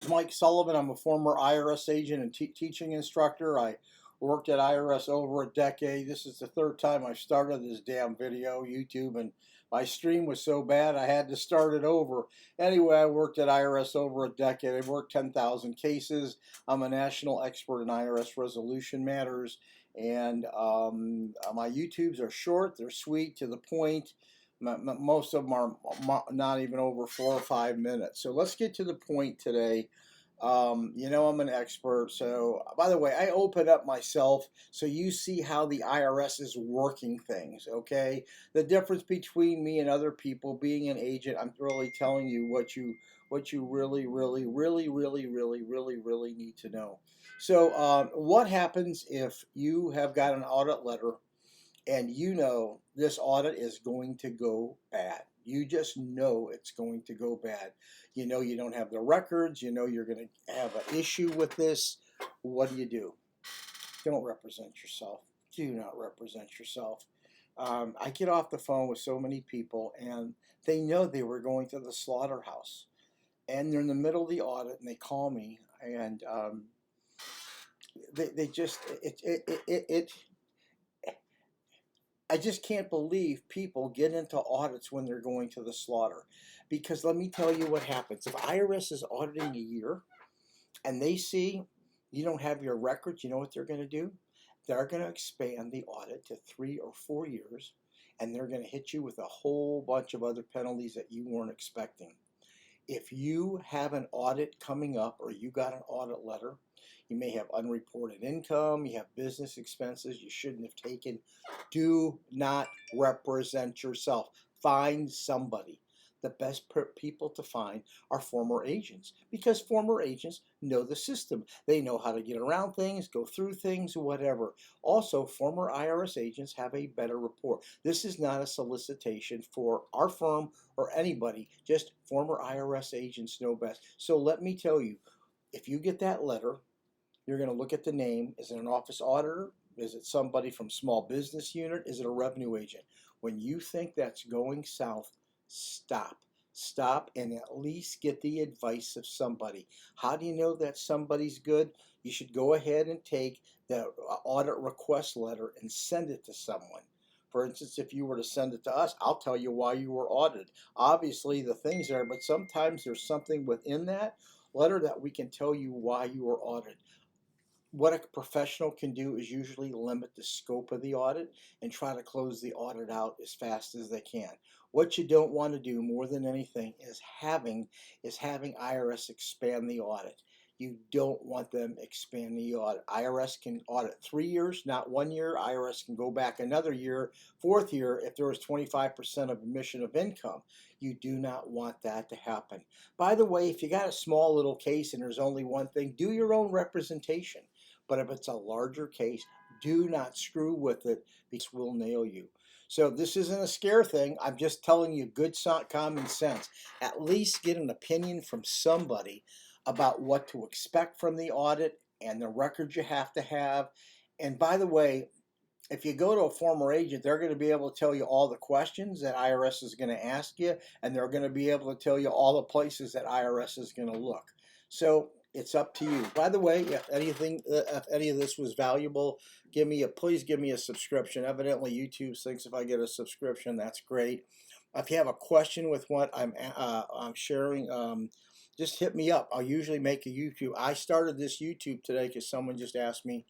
Mike Sullivan. I'm a former IRS agent and teaching instructor. I worked at IRS over a decade. This is the third time I've started this damn video, YouTube, and my stream was so bad I had to start it over. Anyway, I worked at IRS over a decade. I've worked 10,000 cases. I'm a national expert in IRS resolution matters, and my YouTubes are short, they're sweet, to the point. Most of them are not even over 4 or 5 minutes. So let's get to the point today. I'm an expert. So, by the way, I open up myself so you see how the IRS is working things, okay? The difference between me and other people being an agent, I'm really telling you what you really need to know. So, what happens if you have got an audit letter and you know this audit is going to go bad? You just know it's going to go bad. You know you don't have the records. You know you're going to have an issue with this. What do? Don't represent yourself. Do not represent yourself. I get off the phone with so many people, and they know they were going to the slaughterhouse, and they're in the middle of the audit, and they call me, and they just I just can't believe people get into audits when they're going to the slaughter. Because let me tell you what happens. If IRS is auditing a year and they see you don't have your records, you know what they're going to do? They're going to expand the audit to 3 or 4 years, and they're going to hit you with a whole bunch of other penalties that you weren't expecting. If you have an audit coming up or you got an audit letter, you may have unreported income, you have business expenses you shouldn't have taken. Do not represent yourself. Find somebody. The best people to find are former agents, because former agents know the system. They know how to get around things, go through things, whatever. Also, former IRS agents have a better rapport. This is not a solicitation for our firm or anybody, just former IRS agents know best. So let me tell you, if you get that letter, you're going to look at the name. Is it an office auditor? Is it somebody from small business unit? Is it a revenue agent? When you think that's going south, stop. Stop and at least get the advice of somebody. How do you know that somebody's good? You should go ahead and take the audit request letter and send it to someone. For instance, if you were to send it to us, I'll tell you why you were audited. Obviously, the things there, but sometimes there's something within that letter that we can tell you why you were audited. What a professional can do is usually limit the scope of the audit and try to close the audit out as fast as they can. What you don't want to do more than anything is having IRS expand the audit. You don't want them expand the audit. IRS can audit 3 years, not 1 year. IRS can go back another year, fourth year, if there was 25% of admission of income. You do not want that to happen. By the way, if you got a small little case and there's only one thing, do your own representation. But if it's a larger case, do not screw with it, because we'll nail you. So this isn't a scare thing. I'm just telling you good common sense. At least get an opinion from somebody about what to expect from the audit and the records you have to have. And by the way, if you go to a former agent, they're going to be able to tell you all the questions that IRS is going to ask you, and they're going to be able to tell you all the places that IRS is going to look. So it's up to you. By the way, if any of this was valuable, please give me a subscription. Evidently, YouTube thinks if I get a subscription, that's great. If you have a question with what I'm sharing, just hit me up. I'll usually make a YouTube. I started this YouTube today because someone just asked me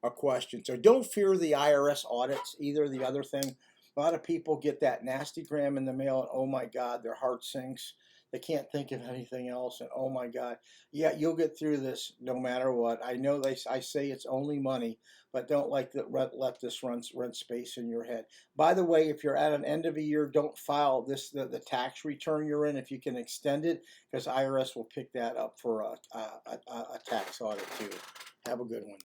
a question. So don't fear the IRS audits either. The other thing, a lot of people get that nasty gram in the mail, and oh my God, their heart sinks. They can't think of anything else, and oh my God, yeah, you'll get through this no matter what. I know I say it's only money, but don't let this rent space in your head. By the way, if you're at an end of a year, don't file the tax return you're in if you can extend it, because IRS will pick that up for a tax audit too. Have a good one.